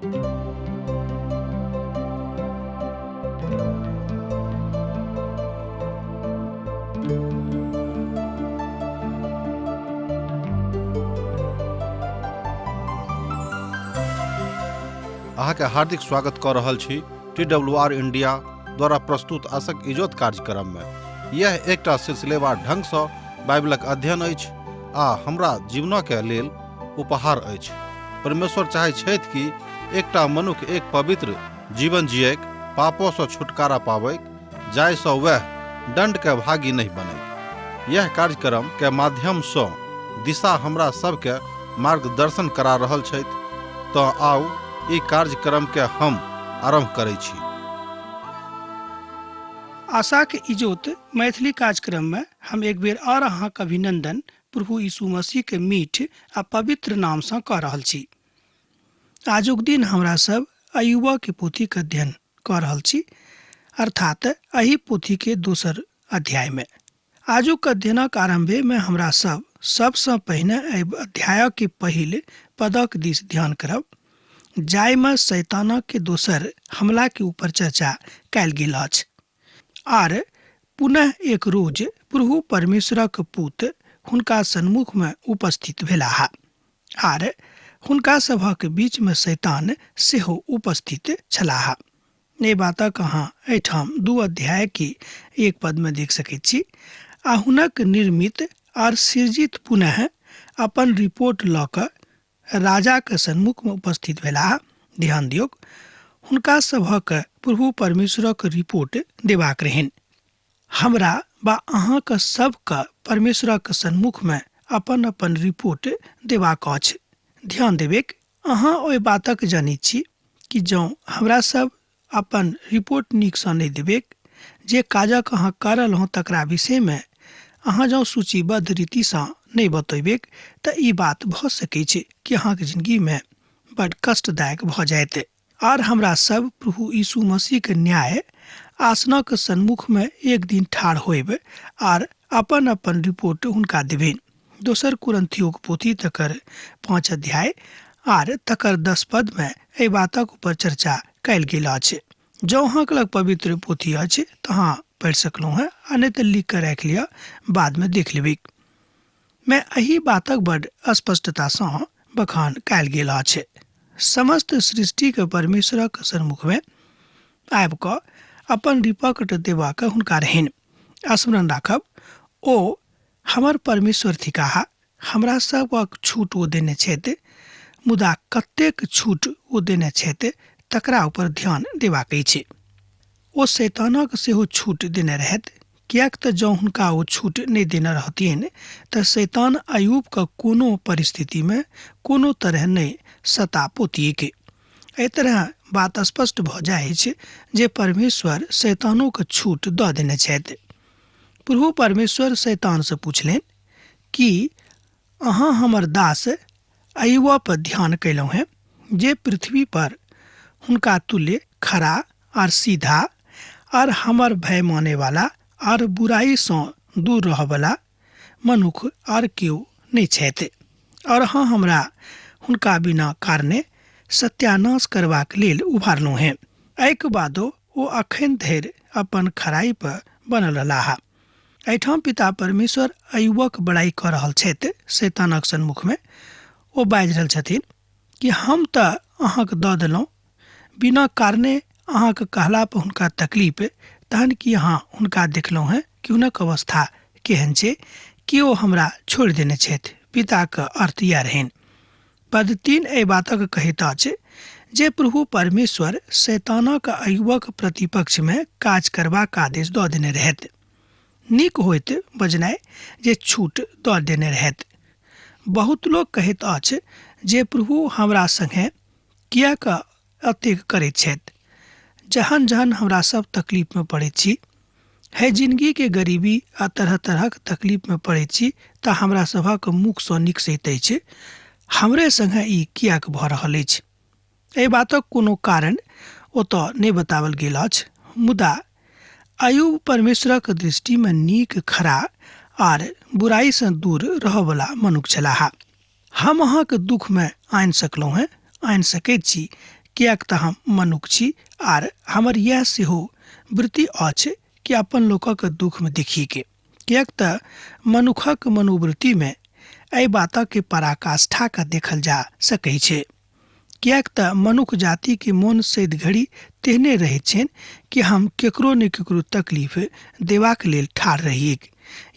अहाँके हार्दिक स्वागत कऽ रहल छी TWR इंडिया द्वारा प्रस्तुत आशक इजोत कार्यक्रम में। यह एकटा सिलसिलेवार ढंग सँ बाइबलक अध्ययन अछि आ हमरा जीवनके लेल उपहार अछि। परमेश्वर चाहै छथि कि एकटा मनुष्य एक पवित्र जीवन जियैक, पापों सँ छुटकारा पाबैक, जाहिसँ वह दंड के भागी नहीं बने। यह कार्यक्रम के माध्यम सँ दिशा हमरा सबके मार्गदर्शन करा रहल छथि। तो आउ ई कार्यक्रम के हम आरंभ करै छी। आशा के इजोत मैथिली कार्यक्रम में हम एक बेर और अहाँक अभिनंदन प्रभु यीशु मसीह के मीठ आ पवित्र नाम सँ कऽ रहल छी। आजुक दिन हमरा सब अय्यूबा के पोथी के अध्ययन कऽ रहल छी, अर्थात एही पोथी के दोसर अध्याय में। आजुक अध्ययनक आरंभे में हमरा सबसँ पहिने एहि अध्याय के पहिल पदक दिस ध्यान करब, जाहि में शैतानक के दोसर हमला के ऊपर चर्चा कयल गेल अछि। आर पुनः एक रोज प्रभु परमेश्वरक पूत हुनका सन्मुख में उपस्थित भेलाह, आर हुनका सभक बीच में शैतान सेहो उपस्थित छलाह। एहि बातक अहाँ एहिठाम 2 अध्याय के 1 पद में देख सकैत छी। आ हुनक निर्मित आर सृजित पुनः अपन रिपोर्ट लऽ कऽ राजा के सन्मुख में उपस्थित भेलाह। ध्यान दियौ, हुनका सभक प्रभु परमेश्वरक रिपोर्ट देबाक रहनि। हमरा बा अहाँक सबके परमेश्वरक सन्मुख में अपन अपन रिपोर्ट देबाक अछि। ध्यान देबेक, अहाँ ओहि बातक जानै छी कि जँ हमरा सब अपन रिपोर्ट नीक सँ नहि देबेक, जे काजक अहाँ कऽ रहलहुँ तकरा विषय में अहाँ जँ सूचीबद्ध रीति सँ नहीं बतेबेक तऽ ई बात भऽ सकै छै कि अहाँके जिंदगी में बड़ कष्टदायक भऽ जायत। और हमरा सब प्रभु यीशु मसीह के न्याय आसनक सन्मुख में एक दिन ठाढ़ होब और अपन अपन रिपोर्ट हुनका देबेन। दोसर कुरिन्थियों के पोथी तकर 5 अध्याय आर तकर 10 पद में एहि बातक ऊपर चर्चा कयल गेल अछि। जँ अहाँक लग पवित्र पोथी अछि तऽ अहाँ पढ़ि सकलहुँ हैं, आ नहीं तऽ लिख कर राखि लिअ, बाद में देख लेबै। मैं एही बातक बड़ स्पष्टता सँ बखान कयल गेल अछि। समस्त सृष्टि के परमेश्वरक सन्मुख में आबि कऽ अपन रिपोर्ट देबाक हुनका रहनि। स्मरण राखब, ओ हमर परमेश्वर थिकाह, हमरा सबक छूट ओ देने छथि, मुदा कतेक छूट ओ देने छथि तकरा ऊपर ध्यान देबाक अछि। ओ शैतानक सेहो छूट देने रहथि, कियाक तऽ जँ हुनका ओ छूट नहीं देने रहथिन तऽ शैतान अय्यूब के कोनो परिस्थिति में कोनो तरह नहीं सता पोतियेक। एहि तरह बात स्पष्ट भऽ जाइ छै जे परमेश्वर शैतानों के छूट दऽ देने छथि। प्रभु परमेश्वर शैतान से पूछलनि कि अहाँ हमर दास अय्यूबा पर ध्यान कयलहुँ हैं, जे पृथ्वी पर हुनका तुल्य खरा और सीधा और हमर भय माने वाला और बुराई सँ दूर रहबला मनुख और केओ नहीं छथि, और अहाँ हमरा हुनका बिना कारणे सत्यानाश करबाक लेल उभारलहुँ हैं। एहिके बादो ओ अखन धरि अपन खराई पर बनल रहलाह। एहिठाम पिता परमेश्वर अय्यूबक बड़ाई कऽ रहल छथि शैतानक सन्मुख में। ओ बाजि रहल छथिन कि हम तऽ अहाँके दऽ देलहुँ, बिना कारणे अहाँके कहला पर हुनका तकलीफ, तहन कि अहाँ हुनका देखलहुँ हैं कि हुनक अवस्था केहन छै कि ओ हमरा छोड़ि देने छथि। पिता के अर्थ इएह रहनि। पद 3 एहि बातक कहैत अछि जे प्रभु परमेश्वर शैतानक अय्यूबक प्रतिपक्ष में काज करबाक आदेश दऽ देने रहथि। नीक होइत बजनाइ जे छूट दऽ देने रहथि। बहुत लोग कहैत अछि जे प्रभु हमरा संगे किएक अतेक करैत छथि। जहन जहन हमरा सब तकलीफ में पड़ैत छी, है जिंदगी के गरीबी आ तरह तरहक तकलीफ में पड़ैत छी, तऽ हमरा सभक मुख सँ निकसैत अछि, हमरे संगे ई किएक भऽ रहल अछि। एहि बातक कोनो कारण ओतऽ नहि बतावल गेल अछि, मुदा अय्यूब परमेश्वरक दृष्टि में नीक, खरा और बुराई से दूर रहबला मनुष्य छलाह। हम अहाँके दुख में आनि सकलहुँ हैं, आनि सकैत छी, कियाक तऽ हम मनुख छी आर हमर यह सेहो वृत्ति अछि कि अपन लोकक दुख में देखी के। कियाक तऽ मनुखक मनोवृत्ति में एहि बातक के पराकाष्ठा का देखल जा सकै छै। कियाक तऽ मनुख जाति के मोन सैद घड़ी तेहने रहै छनि कि हम केकरो ने केकरो तकलीफ देबाक लेल ठाढ़ रहिए।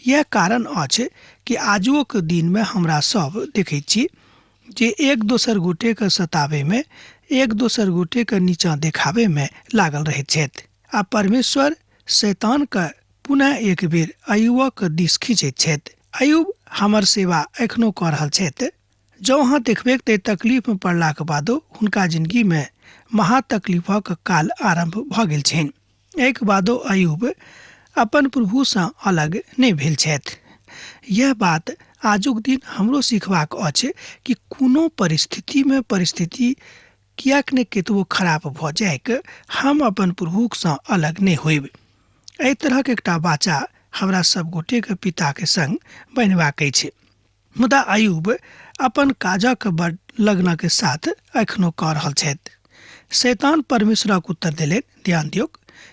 यह कारण अछि कि आजुक दिन में हमरा सब देखै छी जे एक दोसर गोटे के सतावे में, एक दोसर गोटे के नीचा देखावे में लागल रहै छथि। आ परमेश्वर शैतान का पुनः एक बेर अयुबक दिस खींचैत छथि। अयुब हमर सेवा एखनो कऽ रहल छथि। जँ अहाँ देखबै तऽ तकलीफ में पड़लाक बादो हुनका जिंदगी में महा तकलीफक काल आरंभ भऽ गेल छनि। एक बादो अयुब अपन प्रभु सँ अलग नहि भेल छथि। यह बात आजुक दिन हमरो सीखबाक अछि कि कोनो परिस्थिति कियाक ने केतबो खराब भऽ जायक हम अपन प्रभु सँ अलग नहि होइब। एहि तरहक एकटा वाचा हमरा सब गोटे के पिता के संग बनेबाक छै। मुदा अयुब अपन काजक बड़ लग्न के साथ एखनो कऽ रहल छथि। शैतान परमेश्वरक उत्तर देलनि, ध्यान दियौ,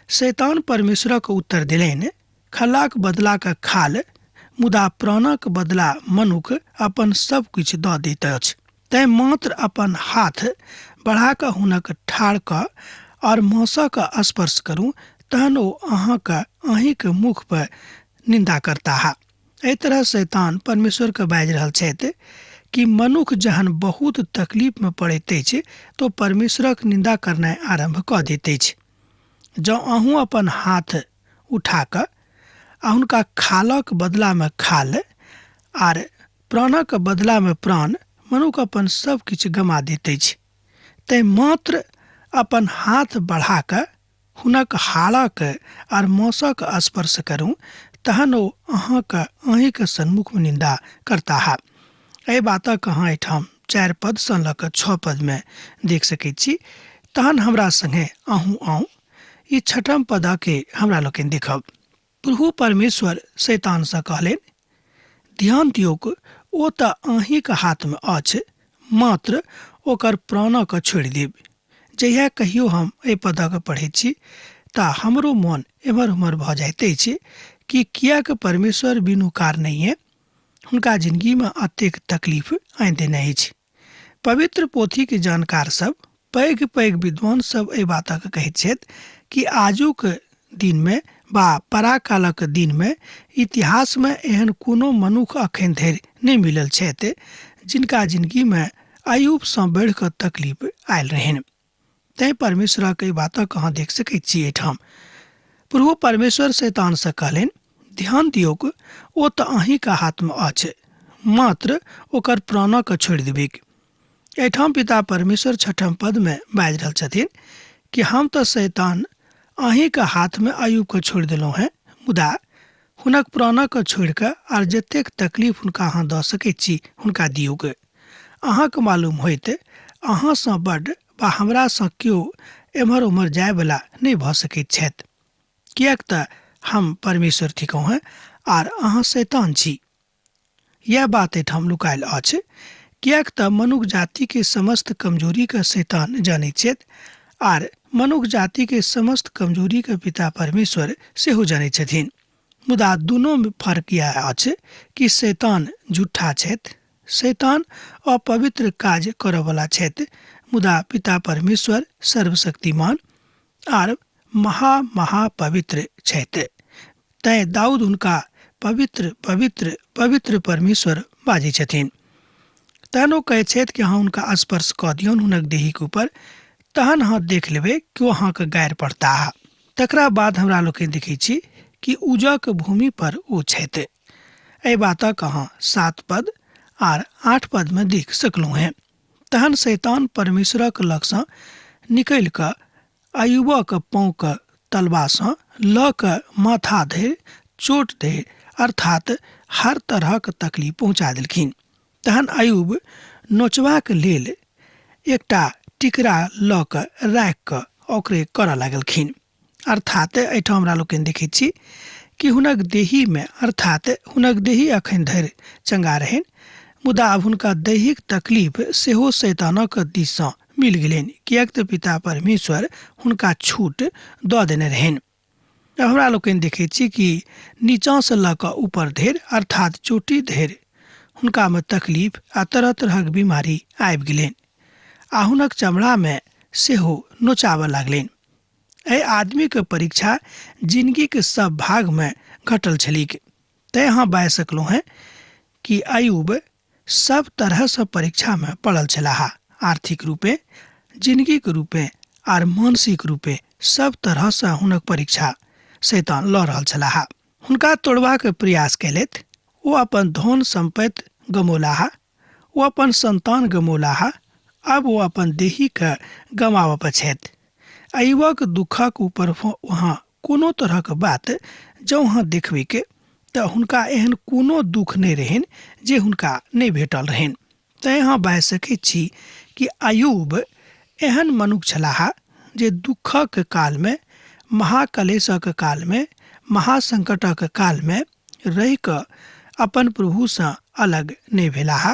शैतान परमेश्वरक उत्तर देलनि, खल्लाक बदला का खाल, मुदा प्राणक बदला मनुख अपन सब किछु दऽ दैत अछि। तैं मात्र अपन हाथ बढ़ा कऽ हुनक ठाढ़ कऽ और मौसक स्पर्श करू, तहन ओ अहींके मुख पर निंदा करता है। एहि तरह शैतान परमेश्वर के बाजि रहल छथि कि मनुख जहन बहुत तकलीफ में पड़ैत अछि तो परमेश्वरक निंदा करनाइ आरंभ कऽ दैत अछि। जँ अहूँ अपन हाथ उठा कऽ आ हुनका खालक बदला में खाल आर प्राणक बदला में प्राण, मनुख अपन सब किछु गमा दैत अछि। तैं मात्र अपन हाथ बढ़ा कऽ हुनक हाड़क आर मौसक स्पर्श करू, तहन ओ अहींके सन्मुख में निंदा करता है। एहि बातक अहाँ एहिठाम 4 पद सँ लऽ कऽ 6 पद में देख सकैत छी। तहन हमरा संगे अहूँ आउ ई 6 पद के हमरा लोकनि देखब। प्रभु परमेश्वर शैतान सँ कहलनि, ध्यान दियौक, ओ तऽ अहींके हाथ में अछि, मात्र ओकर प्राणक छोड़ि देब। जहिया कहियो हम एहि पदक पढ़ै छी तऽ हमरो मन एम्हर उम्हर भऽ जाइत अछि कि कियाक परमेश्वर बिनु कारणे हुनका जिंदगी में अतेक तकलीफ आनि देने अछि। पवित्र पोथी के जानकार सब, पैघ पैघ विद्वान सब एहि बातक कहैत छथि कि आजुक दिन में बा पराकालक दिन में इतिहास में एहन कोनो मनुख अखन धरि नहि मिलल छथि जिनका जिंदगी में अयुब सँ बढ़ि कऽ तकलीफ आयल रहनि। तैं परमेश्वरक एहि बातक अहाँ देख सकैत छी। एहिठाम प्रभु परमेश्वर शैतान सँ कहलनि, ध्यान दियौक, ओ तऽ अहींके हाथ में अछि, मात्र ओकर प्राणक छोड़ि देबैक। एहिठाम पिता परमेश्वर 6 पद में बाजि रहल छथिन कि हम तऽ शैतान अहींके हाथ में अयुब के छोड़ि देलहुँ हैं, मुदा हुनक प्राणक छोड़ि कऽ आर जतेक तकलीफ हुनका अहाँ दऽ सकैत छी हुनका दियौक। अहाँके मालूम होइत अहाँ सँ बड्ड बा हमरा सँ केओ एम्हर उम्हर जायवला नहि भऽ सकैत छथि। कियाक तऽ हम परमेश्वर थिकहुँ हैं आर अहाँ शैतान छी। यह बात एहिठाम लुकायल अछि, कियाक तऽ मनुष्य जाति के समस्त कमजोरी का शैतान जानैत छथि आर मनुष्य जाति के समस्त कमजोरी का पिता परमेश्वर सेहो जानैत छथिन। मुदा दुनू में फर्क यह अछि कि शैतान झूठा छथि, शैतान अपवित्र काज करयवला छथि, मुदा पिता परमेश्वर सर्वशक्तिमान आर महापवित्र छथि। तैं दाऊद हुनका पवित्र पवित्र पवित्र परमेश्वर बाजै छथिन। तहन ओ कहै छथि कि अहाँ हुनका स्पर्श कऽ दियौन हुनक देहीके ऊपर, तहन अहाँ देख लेबै कि ओ अहाँके गारि पड़ता है। तकरा बाद हमरा लोकनि देखै छी कि उजक भूमि पर ओ छथि। एहि बातक अहाँ 7 पद आर 8 पद में देख सकलहुँ हैं। तहन शैतान परमेश्वरक लग सँ निकलि कऽ अयुबक पाँवके तलबा सँ लऽ कऽ माथा धरि चोट धरि अर्थात हर तरहक तकलीफ पहुँचा देलखिन। तहन अयुब नोचबाक लेल एकटा टिकरा लऽ कऽ राखि कऽ ओकरे करऽ लगलखिन। अर्थात एहिठाम हमरा लोकनि देखैत छी कि हुनक देही में अर्थात हुनक देही अखन धरि चंगा रहनि, मुदा आब हुनका दैहिक तकलीफ सेहो शैतानक दिस सँ मिल गेलनि, किएक तऽ पिता परमेश्वर हुनका छूट दऽ देने रहनि। अब हमरा लोकनि देखै छी कि नीचाँसँ लऽ कऽ ऊपर धरि अर्थात चोटी धरि हुनकामे तकलीफ आ तरह तरहक बीमारी आबि गेलनि आ हुनक चमड़ामे सेहो नोचाबऽ लागलनि। एहि आदमीके परीक्षा जिंदगीके सब भागमे घटल छलीक। तैँ अहाँ बाजि सकलहुँ हैं कि अयूब सब तरहसँ परीक्षामे पड़ल छलाह, आर्थिक रूपे, जिंदगीके रूपे आर मानसिक रूपे सब तरहसँ हुनक परीक्षा शैतान लऽ रहल छलाह। हुनका तोड़बाक प्रयास कयलथि, ओ अपन धन सम्पत्ति गमौलाह, ओ अपन संतान गमौलाह, अब ओ अपन देहीके गमाबऽ पर छथि। अयूबक दुखक ऊपर वहाँ कोनो तरहक बात जँ अहाँ देखबै तऽ हुनका एहन कोनो दुख नहि रहनि जे हुनका नहि भेटल रहनि। तैँ अहाँ बाजि सकैत छी कि अयूब एहन मनुष्य छलाह जे दुखक कालमे, महाकलेशक कालमे, महासंकटक कालमे रहि कऽ अपन प्रभुसँ अलग नहि भेलाह,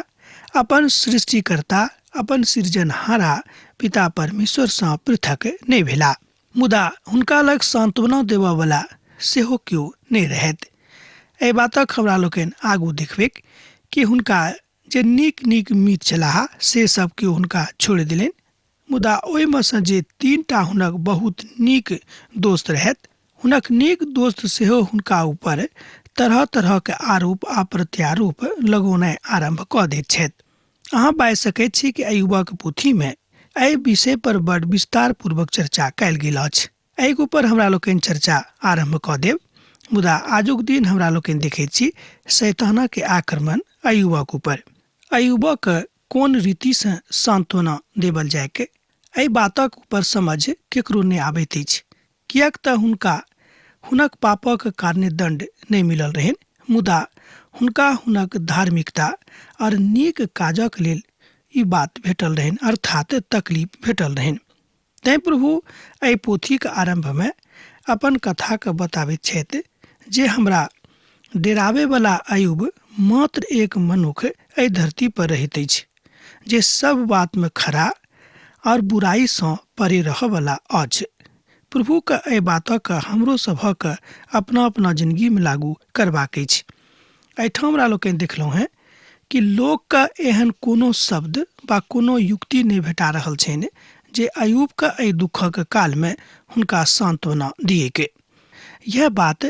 अपन सृष्टिकर्ता, अपन सृजनहारा पिता परमेश्वरसँ पृथक नहि भेलाह। मुदा हुनका लग सांत्वना देबऽवला सेहो केओ नहि रहथि। एहि बातक हमरा लोकनि आगू देखबै कि हुनका जे नीक नीक मित्र छलाह से सब केओ हुनका छोड़ि देलनि। मुदा ओहिमे सँ जे 3टा हुनक बहुत नीक दोस्त रहथि, हुनक नीक दोस्त सेहो हुनका ऊपर तरह तरहके आरोप आ प्रत्यारोप लगौनाइ आरम्भ कऽ दैत छथि। अहाँ बाजि सकैत छी कि अयूबक पोथीमे एहि विषय पर बड़ विस्तार पूर्वक चर्चा कयल गेल अछि। एहि ऊपर हमरा लोकनि चर्चा आरम्भ कऽ देब। मुदा आजुक दिन हमरा लोकनि देखैत छी शैतानक आक्रमण अयूबक ऊपर। अयूबक कोन रीतिसँ सांत्वना देवल जायके, एहि बातक ऊपर समझ केकरो नहि आबैत अछि, किएक तऽ हुनक पापक कारणे दंड नहि मिलल रहनि, मुदा हुनका हुनक धार्मिकता और नीक काजक लेल ई बात भेटल रहनि, अर्थात तकलीफ भेटल रहनि। तैँ प्रभु एहि पोथीके आरम्भमे अपन कथाके बताबैत छथि जे हमरा डेराबैवला अयूब मात्र एक मनुष्य एहि धरती पर रहैत अछि जे सब बातमे खरा और बुराइसँ परे रहऽवला अछि। प्रभुके एहि बातक हमरो सभक अपना अपना जिन्दगीमे लागू करबाक अछि। एहिठाम हमरा लोकनि देखलहुँ हैं कि लोकके एहन कोनो शब्द वा कोनो युक्ति नहि भेटा रहल छनि जे अयूबके एहि दुखक कालमे हुनका सांत्वना दिएके। यह बात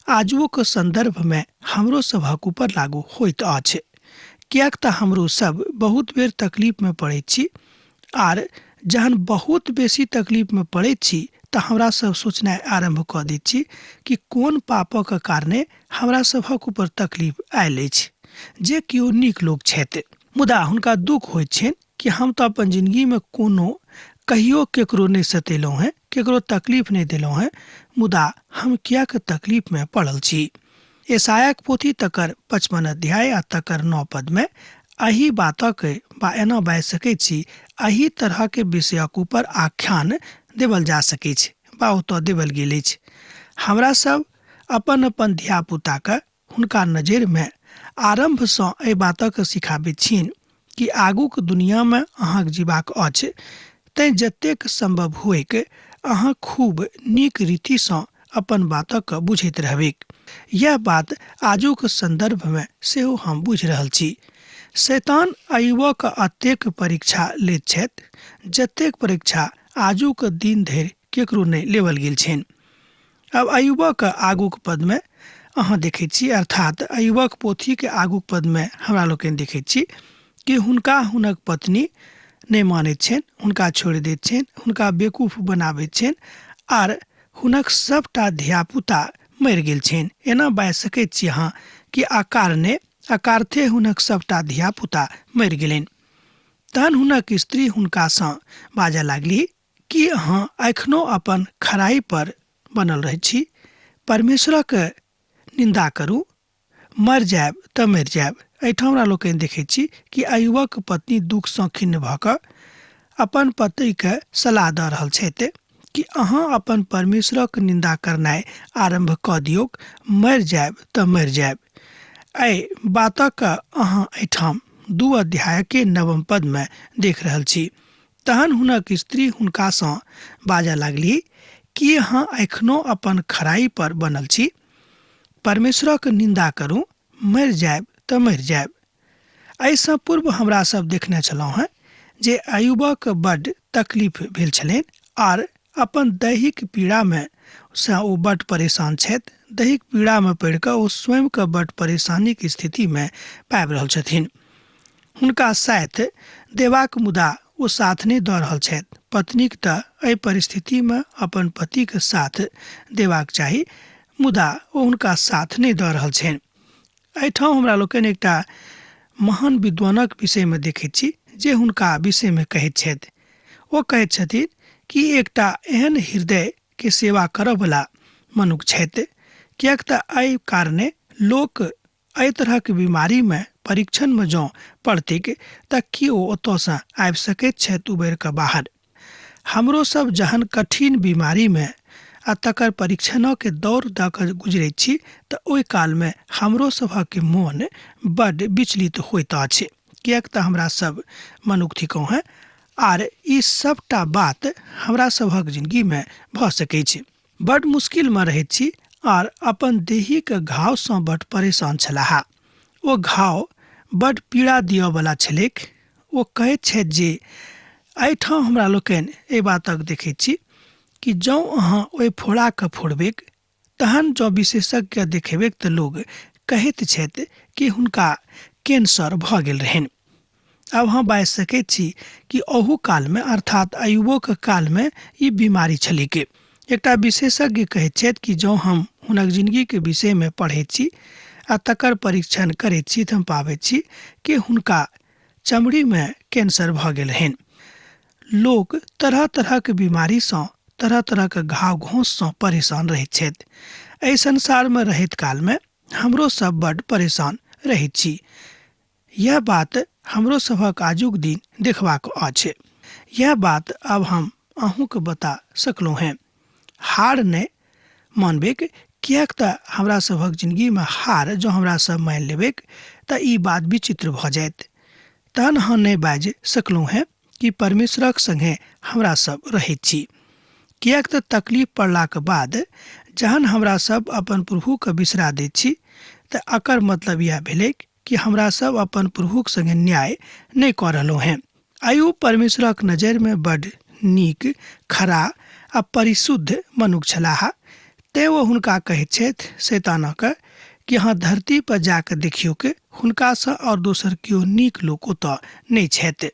आजुक संदर्भमे हमरो सभक ऊपर लागू होइत अछि, किएक तऽ हमरो सब बहुत बेर तकलीफमे पड़ैत छी, आर जहन बहुत बेसी तकलीफमे पड़ैत छी तऽ हमरा सब सोचनाइ आरम्भ कऽ दैत छी कि कोन पापक कारणे हमरा सभक ऊपर तकलीफ आयल अछि। जे केओ नीक लोक छथि, मुदा हुनका दुख होइत छनि कि हम तऽ अपन जिन्दगीमे कोनो कहियो केकरो नहीं सतेलहुँ हैं, केकरो तकलीफ नहीं देलहुँ हैं, मुदा हम कियाक तकलीफमे पड़ल छी। यशायाक पोथी तकर 55 अध्याय आ तकर 9 पदमे एही बातक बा एना बाजि सकैत छी, एही तरहके विषयक ऊपर आख्यान देवल जा सकैत छै बा ओतऽ देवल गेल अछि। हमरा सब अपन अपन धिया पुताके हुनका नजरिमे आरम्भसँ एहि बातक सिखाबैत छियनि कि आगूक दुनियामे अहाँक जीबाक अछि, तैँ जतेक संभव होइक अहाँ खूब नीक रीतिसँ अपन बातक बुझैत रहबै। यह बात आजुक संदर्भमे सेहो हम बुझि रहल छी। शैतान अयूबक अतेक परीक्षा लैत छथि जतेक परीक्षा आजुक दिन धरि केकरो नहि लेवल गेल छनि। अब अयूबक आगूक पदमे अहाँ देखैत छी, अर्थात अयूबक पोथीके आगूक पदमे हमरा लोकनि देखैत छी कि हुनका हुनक पत्नी नहीं मानैत छनि, हुनका छोड़ि दैत छनि, हुनका बेवकूफ बनाबैत छनि, आर हुनक सबटा धियापुता मरि गेल छनि। एना बाजि सकैत छी अहाँ कि अकार्थे हुनक सबटा धियापुता मरि गेलनि। तहन हुनक स्त्री हुनकासँ बाजऽ लागली कि अहाँ एखनो अपन खराई पर बनल रहै छी, परमेश्वरक निंदा करू, मर जायब तऽ मरि जायब। एहिठाम हमरा लोकनि देखैत छी कि अयूबक पत्नी दुखसँ खिन्न भऽ कऽ अपन पतिके सलाह दऽ रहल छथि कि अहाँ अपन परमेश्वरक निंदा करनाइ आरम्भ कऽ दियौ, मरि जायब तऽ मरि जायब। एहि बातक अहाँ एहिठाम 2 अध्यायके 9 पदमे देख रहल छी। तहन हुनक स्त्री हुनकासँ बाजऽ लागली कि अहाँ एखनो अपन खराई पर बनल छी, परमेश्वरक निंदा करू, मरि जायब तऽ मरि जायब। एहिसँ पूर्व हमरा सब देखने छलहुँ हैं जे अयुबक बड्ड तकलीफ भेल छलनि आर अपन दैहिक पीड़ामे से ओ बड्ड परेशान छथि। दैहिक पीड़ामे पड़ि कऽ ओ स्वयंके बड्ड परेशानीक स्थितिमे पाबि रहल छथिन। हुनका साथ देबाक मुदा ओ साथ नहि दऽ रहल छथि। पत्नीक तऽ एहि परिस्थितिमे अपन पतिके साथ देबाक चाही, मुदा ओ हुनका साथ नहि दऽ रहल छनि। एहिठाम हमरा लोकनि एकटा महान विद्वानक विषयमे देखैत छी जे हुनका विषयमे कहैत छथि। ओ कहैत छथिन कि एकटा एहन हृदयके सेवा करयवला मनुष्य छथि, किएक तऽ एहि कारणे लोक एहि तरहक बीमारीमे परीक्षणमे जँ पड़तैक तऽ कि ओ ओतयसँ आबि सकैत छथि उबरि कऽ बाहर। हमरो सब जहन कठिन बीमारीमे आ तकर परीक्षणके दौर दऽ कऽ गुजरैत छी तऽ ओहि कालमे हमरो सभक मोन बड्ड विचलित होइत अछि, किएक तऽ हमरा सब मनुख थिकौं हैं आर ई सबटा बात हमरा सभक जिंदगीमे भऽ सकैत छै। बड्ड मुश्किलमे रहैत छी आर अपन देहीके घावसँ बड्ड परेशान छलाह। ओ घाव बड्ड पीड़ा दिअवला छलैक। ओ कहैत छथि जे एहिठाम हमरा लोकनि एहि बातक देखैत छी कि जँ अहाँ ओहि फोड़ाके फोड़बेक तहन जँ विशेषज्ञ देखेबेक तऽ लोग कहैत छथि कि हुनका कैंसर भऽ गेल रहनि। आब अहाँ बाजि सकैत छी कि ओहू कालमे अर्थात अयुबोके कालमे ई बीमारी छलैक। एकटा विशेषज्ञ कहैत छथि कि जँ हम हुनक जिन्दगीके विषयमे पढ़ैत छी आ तकर परीक्षण करैत छी तऽ हम पाबैत छी कि हुनका चमड़ीमे कैंसर भऽ गेल रहनि। लोक तरह तरहक बीमारीसँ, तरह तरहक घाव घोंससँ परेशान रहैत छथि। एहि संसारमे रहैत कालमे हमरो सब बड्ड परेशान रहैत छी। यह बात हमरो सभक आजुक दिन देखबाक अछि। यह बात अब हम अहूँके बता सकलहुँ हैं। हार नहि मानबेक, किएक तऽ हमरा सभक जिंदगीमे हार जँ हमरा सब मानि लेबेक तऽ ई बात विचित्र भऽ जायत। तहन हम नहि बाजि सकलहुँ हैं कि परमेश्वरक संगे हमरा सब रहैत छी। किएक तऽ तकलीफ पड़लाक बाद जहन हमरा सब अपन प्रभुके बिसरा दैत छी तऽ एकर मतलब यह भेलै कि हमरा सब अपन प्रभुक संगे न्याय नहि कऽ रहलहुँ हैं। अयुब परमेश्वरक नजरिमे बड्ड नीक, खरा आ परिशुद्ध मनुष्य छलाह। तेँ ओ हुनका कहैत छथि शैतानके कि अहाँ धरती पर जाकऽ देखियौ कि हुनकासँ आओर दोसर केओ नीक लोक ओतऽ नहि छथि।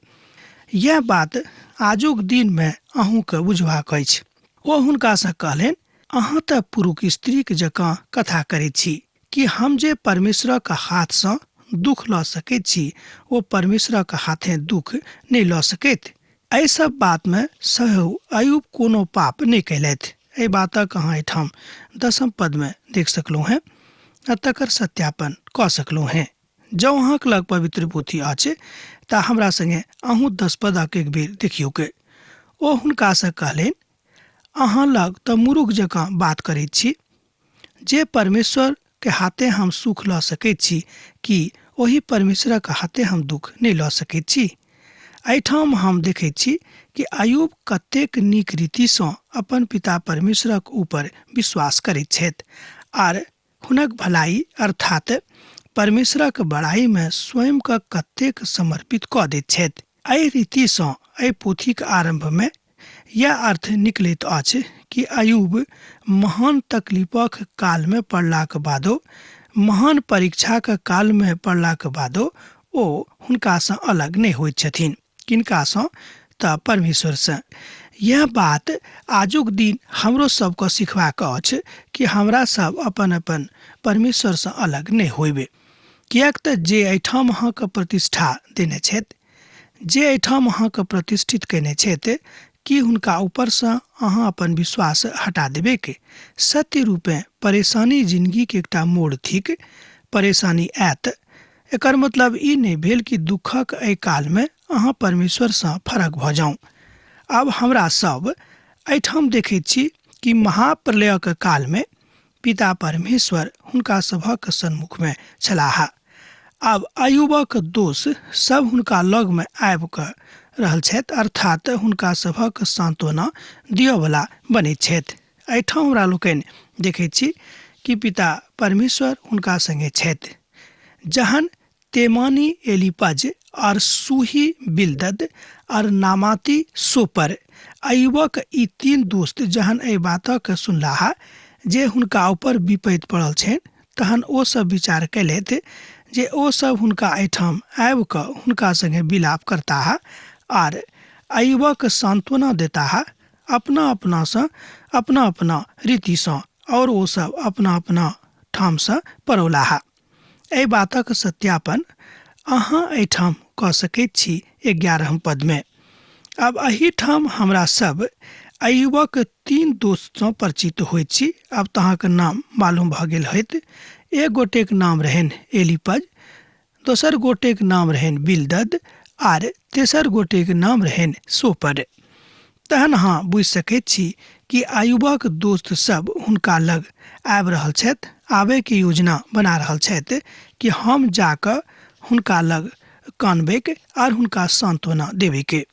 यह बात आजुक दिनमे अहूँके बुझबाक अछि। ओ हुनकासँ कहलनि, अहाँ तऽ पुरुष स्त्रीक जकाँ कथा करैत छी कि हम जे परमेश्वरक हाथसँ दुख लऽ सकैत छी ओ परमेश्वरक हाथे दुख नहि लऽ सकैत। एहि सब बातमे सेहो अयुब कोनो पाप नहि कयलथि। एहि बातक अहाँ एहिठाम 10 पदमे देख सकलहुँ हैं आ तकर सत्यापन कऽ सकलहुँ हैं। जँ अहाँके लग पवित्र पोथी अछि तऽ हमरा संगे अहूँ 10 पदक एक बेर देखियौ के। ओ हुनकासँ कहलनि, अहाँ लग तऽ मूर्ख जकाँ बात करैत छी। जे परमेश्वरके हाथे हम सुख लऽ सकैत छी कि ओही परमेश्वरक हाथे हम दुख नहि लऽ सकैत छी। एहिठाम हम देखैत छी कि अयुब कतेक नीक रीतिसँ अपन पिता परमेश्वरक ऊपर विश्वास करैत छथि आर हुनक भलाई अर्थात परमेश्वरक बड़ाईमे स्वयंके कतेक समर्पित कऽ दैत छथि। एहि रीतिसँ एहि पोथीक आरंभमे यह अर्थ निकलैत अछि कि अयुब महान तकलीफक कालमे पड़लाक बादो, महान परीक्षाक कालमे पड़लाक बादो ओ हुनकासँ अलग नहि होइत छथिन। किनकासँ तऽ परमेश्वरसँ। यह बात आजुक दिन हमरो सबके सिखबाक अछि कि हमरा सब अपन अपन परमेश्वरसँ अलग नहि होइबे। किएक तऽ जे एहिठाम अहाँके प्रतिष्ठा देने छथि, जे एहिठाम अहाँके प्रतिष्ठित कयने छथि, कि हुनका ऊपरसँ अहाँ अपन विश्वास हटा देबेके। सत्य रूपे परेशानी जिंदगीके एकटा मोड़ थिक। परेशानी आयत, एकर मतलब ई नहि भेल कि दुखक एहि कालमे अहाँ परमेश्वरसँ फरक भऽ जाउ। आब हमरा सब एहिठाम देखैत छी कि महाप्रलयक कालमे पिता परमेश्वर हुनका सभक सन्मुखमे छलाह। आब अयुबक दोष सब हुनका लगमे आबि कऽ रहल छथि, अर्थात हुनका सभक सांत्वना दियवला बनैत छथि। एहिठाम हमरा लोकनि देखैत छी कि पिता परमेश्वर हुनका संगे छथि। जहन तेमानी एलिपज और सूही बिलदद और नामाती सोपर अयुबक ई 3 दोस्त जहन एहि बातक सुनलाहा जे हुनका ऊपर विपैत पड़ल छनि, तहन ओ सब विचार कयलथि जे ओ सब हुनका एहिठाम आबि कऽ हुनका संगे विलाप करताह आर अयुबक सांत्वना देताह अपना अपना रीतिसँ, और ओ सब अपना अपना ठामसँ परोलाह। एहि बातक सत्यापन अहाँ एहिठाम कऽ सकैत छी 11 पदमे। अब एहिठाम हमरा सब अयुबक 3 दोस्तसँ परिचित होइत छी। अब तऽ अहाँके नाम मालूम भऽ गेल होइत। एक गोटेक नाम रहनि एलिपज, दोसर गोटेक नाम रहनि बिलदद आर तेसर गोटेक नाम रहनि सोपर। तहन अहाँ बुझि सकैत छी कि अयुबक दोस्त सब हुनका लग आबि रहल छथि, आबयके योजना बना रहल छथि कि हम जाकऽ हुनका लग कानबैक आर हुनका सांत्वना देबैके।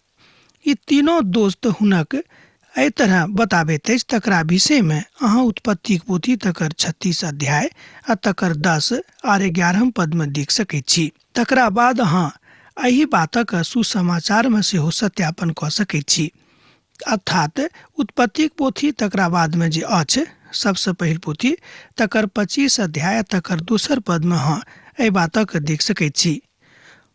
ई तीनों दोस्त हुनक एहि तरह बताबैत अछि, तकरा विषयमे अहाँ उत्पत्ति पोथी तकर 36 अध्याय आ तकर 10 आर 11 पदमे देख सकैत छी। तकरा बाद अहाँ एहि बातक सुसमाचारमे सेहो सत्यापन कऽ सकैत छी, अर्थात उत्पत्ति पोथी तकरा बादमे जे अछि सबसँ पहिल पोथी तकर 25 अध्याय तकर 2 पदमे अहाँ एहि बातक देख सकैत छी।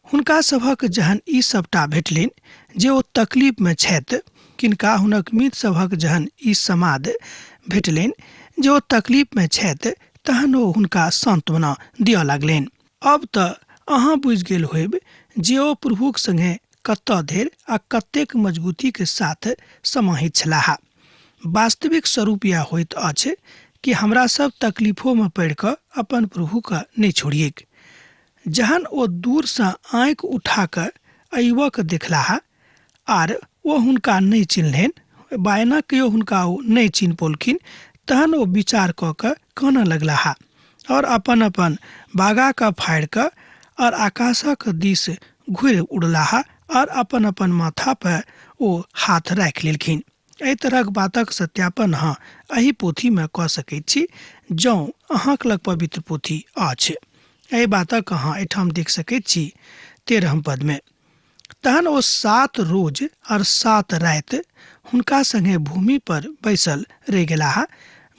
हुनका सभक जहन ई सबटा भेटलनि जे ओ तकलीफमे छथि, किनका हुनक मित्र सभक जहन ई समाद भेटलनि जे ओ तकलीफमे छथि, तहन ओ हुनका सांत्वना दिअ लगलनि। अब तऽ अहाँ बुझि गेल होयब जे ओ प्रभुक संगे कतऽ धरि आ कतेक मजबूती के साथ समाहित छलाह। वास्तविक स्वरूप यह होइत अछि कि हमरा सब तकलीफों में पड़ि कऽ अपन प्रभु के नहीं छोड़िएक। जहन ओ दूर से आँखि उठा कऽ अयुबक देखलाह आर ओ हुनका नहीं चिन्हलनि, बायना के हुनका ओ नहीं चिन्ह पौलखिन, तहन ओ विचार कऽ कऽ कानऽ लगलाह और अपन अपन बागा का फाड़ि कऽ और आकाशक दिस घुरि उड़लाह और अपन अपन माथा पर ओ हाथ राखि लेलखिन। एहि तरहक बातक सत्यापन अहाँ एहि पोथीमे कऽ सकैत छी जँ अहाँक लग पवित्र पोथी अछि। एहि बातक अहाँ एहिठाम देख सकैत छी 13 पदमे। तहन ओ 7 रोज और 7 राति हुनका संगे भूमि पर बैसल रहि गेलाह,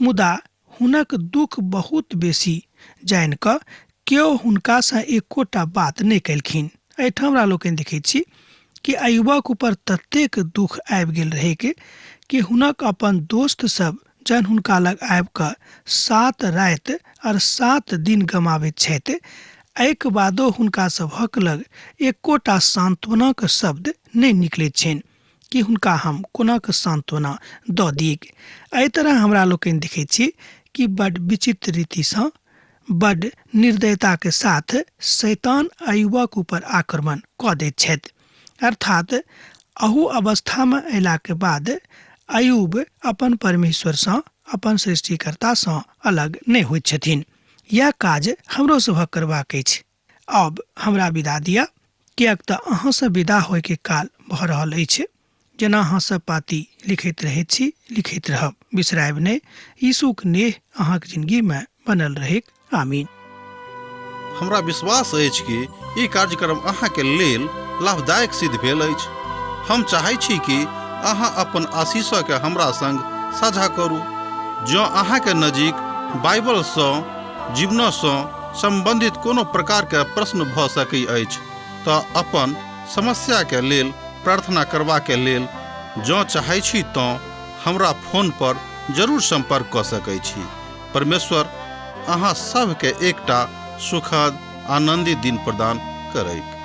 मुदा हुनक दुख बहुत बेसी जानि कऽ केओ हुनकासँ एकोटा बात नहि केलखिन। एहिठाम हमरा लोकनि देखैत छी कि अयुबक ऊपर ततेक दुख आबि गेल रहै कि हुनक अपन दोस्त सब जहन हुनका लग आबि कऽ 7 राति और 7 दिन गमाबैत छथि, एहिके बादो हुनका सभक लग एकोटा सांत्वनाक शब्द नहि निकलैत छनि कि हुनका हम कोनाक सांत्वना दऽ दियैक। एहि तरह हमरा लोकनि देखैत छी कि बड्ड विचित्र रीतिसँ, बड्ड निर्दयता के साथ शैतान अयुबक ऊपर आक्रमण कऽ दैत छथि। अर्थात अहू अवस्थामे अयला के बाद अयुब अपन परमेश्वरसँ, अपन सृष्टिकर्तासँ अलग नहि होइत छथिन। यह काज हमरो सभक करबाक अछि। अब हमरा विदा दिया, किएक तऽ अहाँसँ विदा होयके काल भऽ रहल अछि। जेना अहाँ सब पाती लिखैत रहैत छी, लिखैत रहब, बिसरायब नहि। यीशुक नेह अहाँक जिंदगीमे बनल रहेक। आमीन। हमरा विश्वास अछि कि ई कार्यक्रम अहाँके लेल लाभदायक सिद्ध भेल अछि। हम चाहै छी कि अहाँ अपन आशीषके हमरा संग साझा करू। जँ अहाँके नजीक बाइबलसँ, जीवनसँ संबंधित कोनो प्रकारके प्रश्न भऽ सकै अछि तऽ अपन समस्याके लेल प्रार्थना करबाके लेल जँ चाहै छी तऽ हमरा फोन पर जरूर संपर्क कऽ सकै छी। परमेश्वर अहाँ सबके एकटा सुखद आनंदित दिन प्रदान करैक।